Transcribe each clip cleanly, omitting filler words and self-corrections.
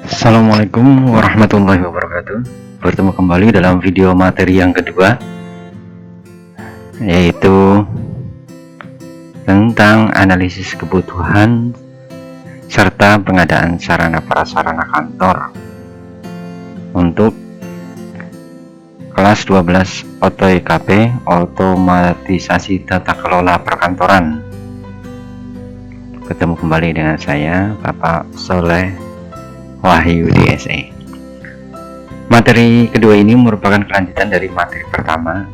Assalamualaikum warahmatullahi wabarakatuh. Bertemu kembali dalam video materi yang kedua, yaitu tentang analisis kebutuhan serta pengadaan sarana prasarana kantor untuk kelas 12 OTKP, otomatisasi tata kelola perkantoran. Ketemu kembali dengan saya, Bapak Soleh Wahyu DSE. Materi kedua ini merupakan kelanjutan dari materi pertama,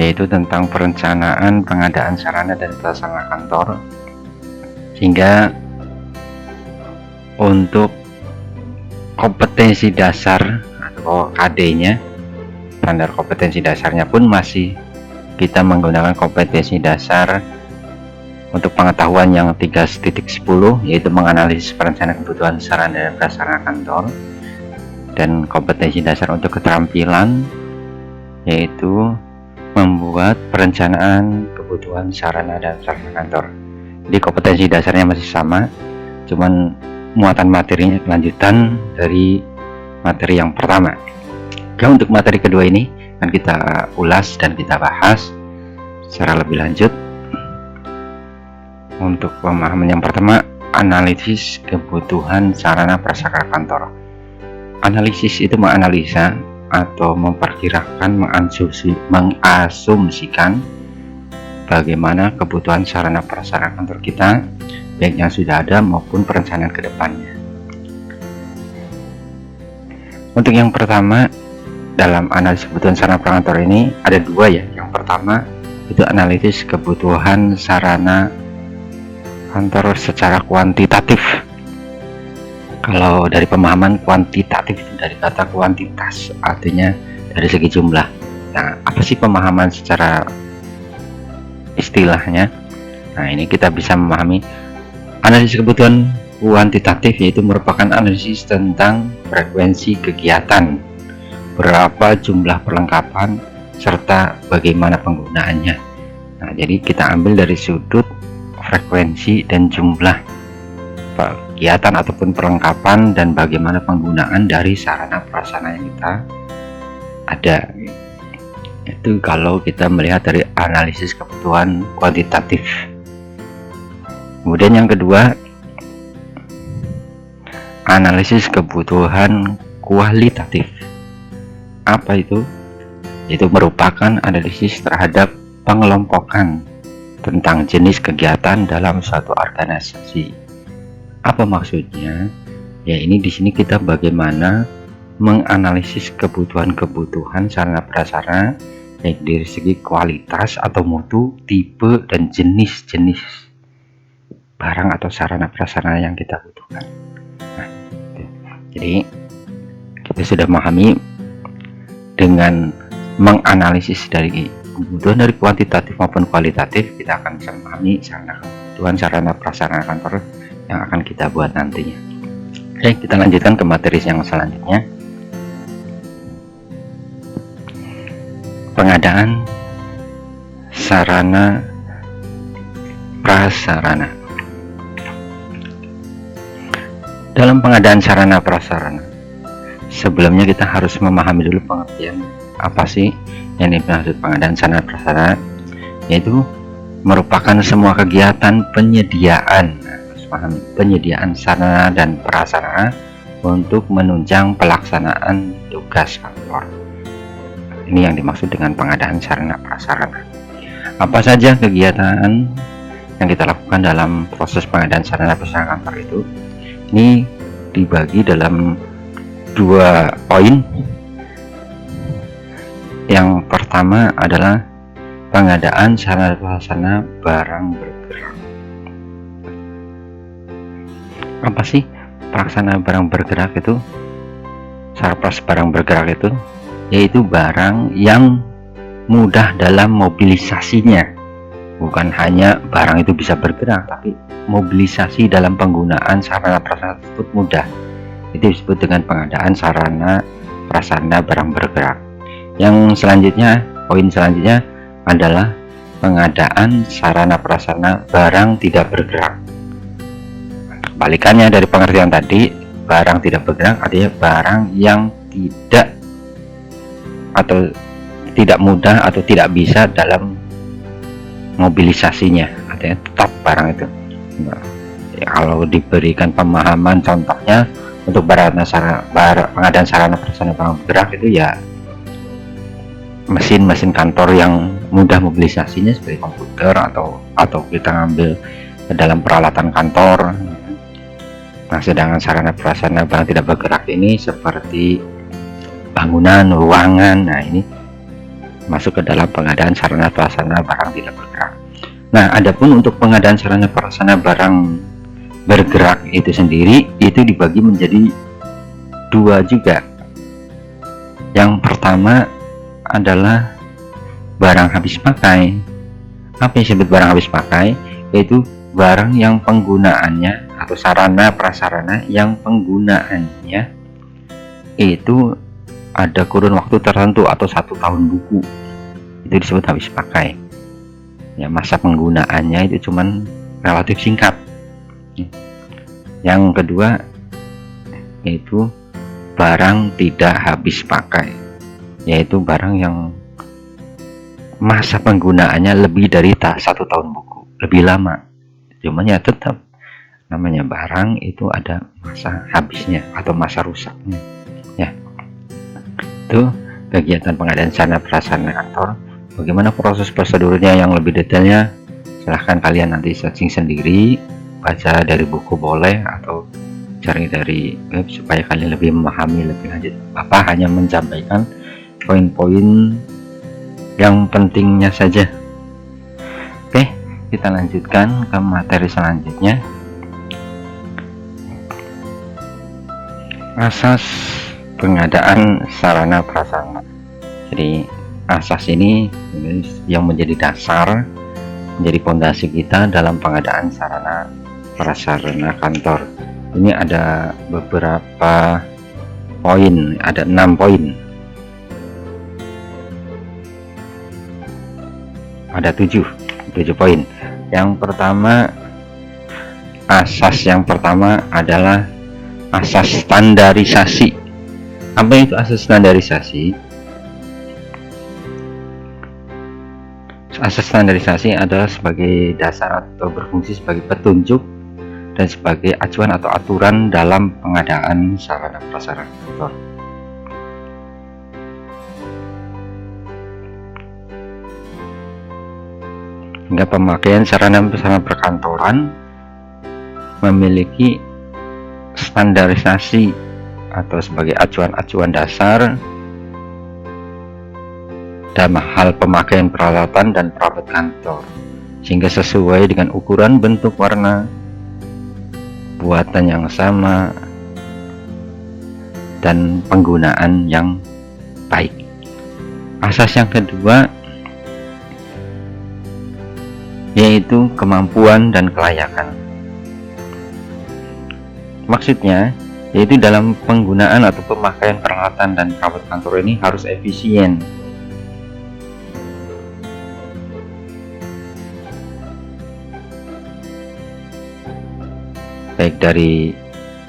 yaitu tentang perencanaan pengadaan sarana dan prasarana kantor, sehingga untuk kompetensi dasar atau KD-nya, standar kompetensi dasarnya pun masih kita menggunakan kompetensi dasar untuk pengetahuan yang 3.10, yaitu menganalisis perencanaan kebutuhan sarana dan prasarana kantor, dan kompetensi dasar untuk keterampilan yaitu membuat perencanaan kebutuhan sarana dan prasarana kantor. Jadi kompetensi dasarnya masih sama, cuman muatan materinya kelanjutan dari materi yang pertama. Oke, untuk materi kedua ini akan kita ulas dan kita bahas secara lebih lanjut. Untuk pemahaman yang pertama, analisis kebutuhan sarana prasarana kantor. Analisis itu menganalisa atau memperkirakan, mengasumsikan bagaimana kebutuhan sarana prasarana kantor kita, baik yang sudah ada maupun perencanaan ke depannya. Untuk yang pertama, dalam analisis kebutuhan sarana prasarana kantor ini ada dua ya. Yang pertama itu analisis kebutuhan sarana kantor secara kuantitatif. Kalau dari pemahaman kuantitatif itu dari kata kuantitas, artinya dari segi jumlah. Nah, apa sih pemahaman secara istilahnya? Nah, ini kita bisa memahami analisis kebutuhan kuantitatif, yaitu merupakan analisis tentang frekuensi kegiatan, berapa jumlah perlengkapan, serta bagaimana penggunaannya. Nah, jadi kita ambil dari sudut frekuensi dan jumlah kegiatan ataupun perlengkapan dan bagaimana penggunaan dari sarana prasarana yang kita ada. Itu kalau kita melihat dari analisis kebutuhan kuantitatif. Kemudian yang kedua, analisis kebutuhan kualitatif. Apa itu? Itu merupakan analisis terhadap pengelompokan tentang jenis kegiatan dalam suatu organisasi. Apa maksudnya? Ya, ini di sini kita bagaimana menganalisis kebutuhan-kebutuhan sarana prasarana, baik dari segi kualitas atau mutu, tipe, dan jenis-jenis barang atau sarana prasarana yang kita butuhkan. Nah, jadi kita sudah memahami dengan menganalisis dari kebutuhan dari kuantitatif maupun kualitatif, kita akan bisa memahami kebutuhan sarana prasarana kantor yang akan kita buat nantinya. Oke, kita lanjutkan ke materi yang selanjutnya. Pengadaan sarana prasarana. Dalam pengadaan sarana prasarana, sebelumnya kita harus memahami dulu pengertian apa sih yang dimaksud pengadaan sarana prasarana, yaitu merupakan semua kegiatan penyediaan sarana dan prasarana untuk menunjang pelaksanaan tugas kantor. Ini yang dimaksud dengan pengadaan sarana prasarana. Apa saja kegiatan yang kita lakukan dalam proses pengadaan sarana prasarana kantor itu? Ini dibagi dalam dua poin. Yang pertama adalah pengadaan sarana prasarana barang bergerak. Apa sih pelaksana barang bergerak itu? Sarpras barang bergerak itu yaitu barang yang mudah dalam mobilisasinya. Bukan hanya barang itu bisa bergerak, tapi mobilisasi dalam penggunaan sarana prasarana tersebut mudah. Itu disebut dengan pengadaan sarana prasarana barang bergerak. Yang selanjutnya, poin selanjutnya adalah pengadaan sarana prasarana barang tidak bergerak. Balikannya dari pengertian tadi, barang tidak bergerak artinya barang yang tidak atau tidak mudah atau tidak bisa dalam mobilisasinya, artinya tetap barang itu. Nah, ya, kalau diberikan pemahaman contohnya untuk pengadaan sarana prasarana barang bergerak itu ya mesin-mesin kantor yang mudah mobilisasinya seperti komputer atau kita ngambil ke dalam peralatan kantor. Nah, sedangkan sarana prasarana barang tidak bergerak ini seperti bangunan, ruangan. Nah, ini masuk ke dalam pengadaan sarana prasarana barang tidak bergerak. Nah, adapun untuk pengadaan sarana prasarana barang bergerak itu sendiri itu dibagi menjadi dua juga. Yang pertama adalah barang habis pakai. Apa yang disebut barang habis pakai? Yaitu barang yang penggunaannya atau sarana prasarana yang penggunaannya itu ada kurun waktu tertentu atau 1 tahun buku, itu disebut habis pakai. Ya, masa penggunaannya itu cuman relatif singkat. Yang kedua yaitu barang tidak habis pakai, yaitu barang yang masa penggunaannya lebih dari 1 tahun buku, lebih lama. Cuman ya tetap namanya barang itu ada masa habisnya atau masa rusaknya. Ya, itu kegiatan pengadaan sarana prasarana kantor. Bagaimana proses prosedurnya yang lebih detailnya, silahkan kalian nanti searching sendiri, baca dari buku boleh atau cari dari web supaya kalian lebih memahami lebih lanjut. Bapak hanya menyampaikan poin-poin yang pentingnya saja. Oke, kita lanjutkan ke materi selanjutnya. Asas pengadaan sarana prasarana. Jadi asas ini yang menjadi dasar, menjadi fondasi kita dalam pengadaan sarana prasarana kantor. Ini ada beberapa poin, ada 6 poin. Ada 7 poin. Yang pertama, asas yang pertama adalah asas standarisasi. Apa itu asas standarisasi? Asas standarisasi adalah sebagai dasar atau berfungsi sebagai petunjuk dan sebagai acuan atau aturan dalam pengadaan sarana prasarana kantor. Hingga pemakaian sarana prasarana perkantoran memiliki standarisasi atau sebagai acuan-acuan dasar dalam hal pemakaian peralatan dan perabot kantor, sehingga sesuai dengan ukuran, bentuk, warna, buatan yang sama, dan penggunaan yang baik. Asas yang kedua yaitu kemampuan dan kelayakan. Maksudnya yaitu dalam penggunaan atau pemakaian peralatan dan perabot kantor ini harus efisien, baik dari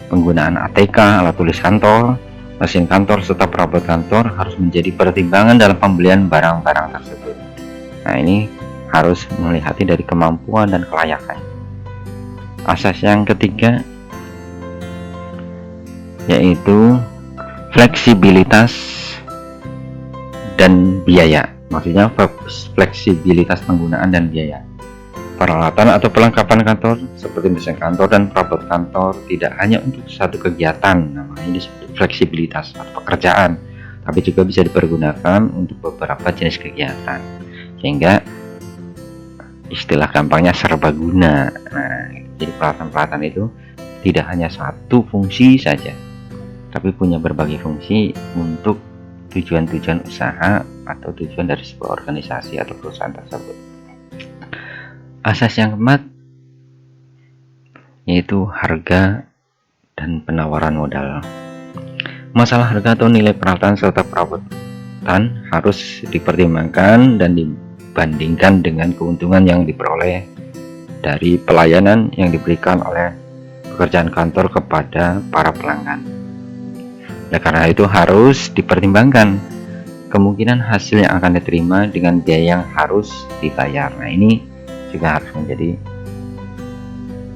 penggunaan ATK, alat tulis kantor, mesin kantor, serta perabot kantor harus menjadi pertimbangan dalam pembelian barang-barang tersebut. Nah, ini harus melihatnya dari kemampuan dan kelayakan. Asas yang ketiga yaitu fleksibilitas dan biaya. Maksudnya fleksibilitas penggunaan dan biaya. Peralatan atau perlengkapan kantor seperti mesin kantor dan perabot kantor tidak hanya untuk satu kegiatan, namanya disebut fleksibilitas atau pekerjaan, tapi juga bisa dipergunakan untuk beberapa jenis kegiatan, sehingga istilah gampangnya serbaguna. Nah, jadi peralatan-peralatan itu tidak hanya satu fungsi saja, tapi punya berbagai fungsi untuk tujuan-tujuan usaha atau tujuan dari sebuah organisasi atau perusahaan tersebut. Asas yang keempat yaitu harga dan penawaran modal. Masalah harga atau nilai peralatan serta perabotan harus dipertimbangkan dan dibandingkan dengan keuntungan yang diperoleh dari pelayanan yang diberikan oleh pekerjaan kantor kepada para pelanggan. Oleh karena itu harus dipertimbangkan kemungkinan hasil yang akan diterima dengan biaya yang harus dibayar. Nah, ini juga harus menjadi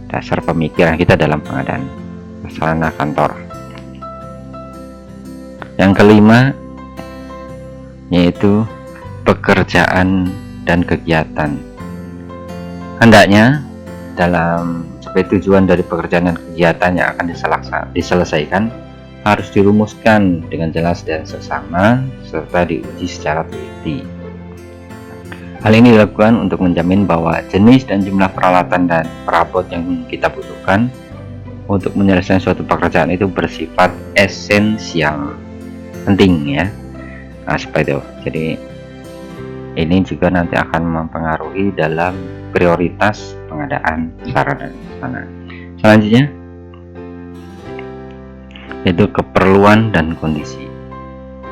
dasar pemikiran kita dalam pengadaan sarana kantor. Yang kelima yaitu pekerjaan dan kegiatan. Hendaknya dalam sebagai tujuan dari pekerjaan dan kegiatan yang akan diselesaikan harus dirumuskan dengan jelas dan seksama serta diuji secara teliti. Hal ini dilakukan untuk menjamin bahwa jenis dan jumlah peralatan dan perabot yang kita butuhkan untuk menyelesaikan suatu pekerjaan itu bersifat esensial, penting ya. Nah, seperti itu. Jadi ini juga nanti akan mempengaruhi dalam prioritas pengadaan sarana. Selanjutnya yaitu keperluan dan kondisi.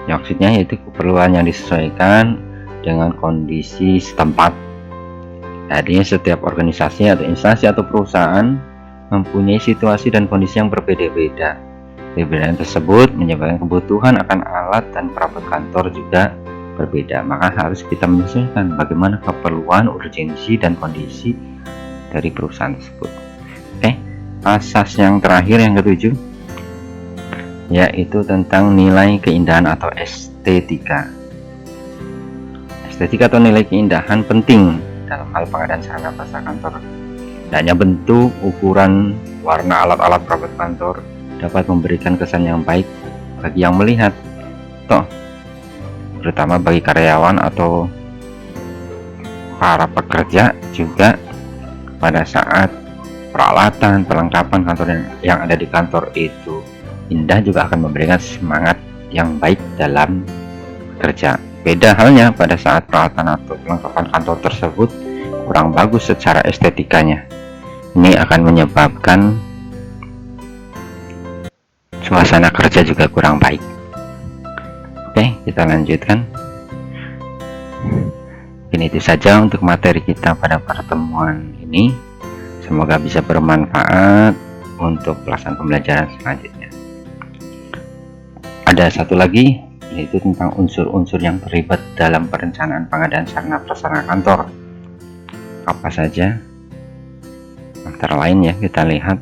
Maksudnya yaitu keperluan yang disesuaikan dengan kondisi setempat. Artinya setiap organisasi atau instansi atau perusahaan mempunyai situasi dan kondisi yang berbeda-beda. Perbedaan tersebut menyebabkan kebutuhan akan alat dan perabot kantor juga berbeda. Maka harus kita menyesuaikan bagaimana keperluan, urgensi, dan kondisi dari perusahaan tersebut. Asas yang terakhir yang ketujuh yaitu tentang nilai keindahan atau estetika. Estetika atau nilai keindahan penting dalam hal pengadaan sarana prasarana kantor. Hanya bentuk, ukuran, warna alat-alat perabot kantor dapat memberikan kesan yang baik bagi yang melihat, terutama bagi karyawan atau para pekerja. Juga pada saat peralatan, perlengkapan kantor yang ada di kantor itu indah, juga akan memberikan semangat yang baik dalam bekerja. Beda halnya pada saat peralatan atau perlengkapan kantor tersebut kurang bagus secara estetikanya. Ini akan menyebabkan suasana kerja juga kurang baik. Oke, kita lanjutkan. Ini itu saja untuk materi kita pada pertemuan ini. Semoga bisa bermanfaat untuk pelaksanaan pembelajaran selanjutnya. Ada satu lagi, yaitu tentang unsur-unsur yang terlibat dalam perencanaan pengadaan sarana prasarana kantor. Apa saja? Antara lain ya, kita lihat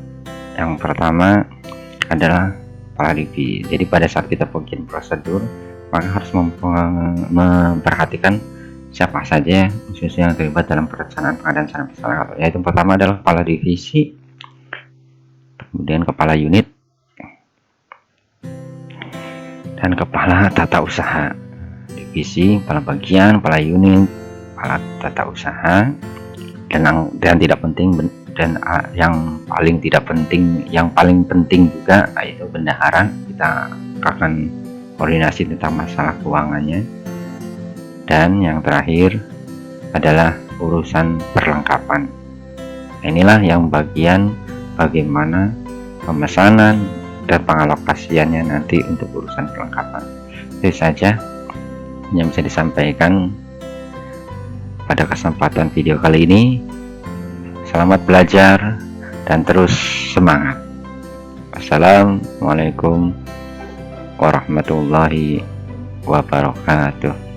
yang pertama adalah kepala divisi. Jadi pada saat kita bikin prosedur, maka harus memperhatikan siapa saja khususnya yang terlibat dalam perencanaan pengadaan sarana prasarana kantor. Yaitu pertama adalah kepala divisi, kemudian kepala unit, dan kepala tata usaha. Divisi, kepala bagian, kepala unit, kepala tata usaha, dan tidak penting dan yang paling tidak penting, yang paling penting juga yaitu bendahara. Kita akan koordinasi tentang masalah keuangannya. Dan yang terakhir adalah urusan perlengkapan. Inilah yang bagian bagaimana pemesanan dan pengalokasiannya nanti untuk urusan perlengkapan. Itu saja yang bisa disampaikan pada kesempatan video kali ini. Selamat belajar dan terus semangat. Assalamualaikum warahmatullahi wabarakatuh.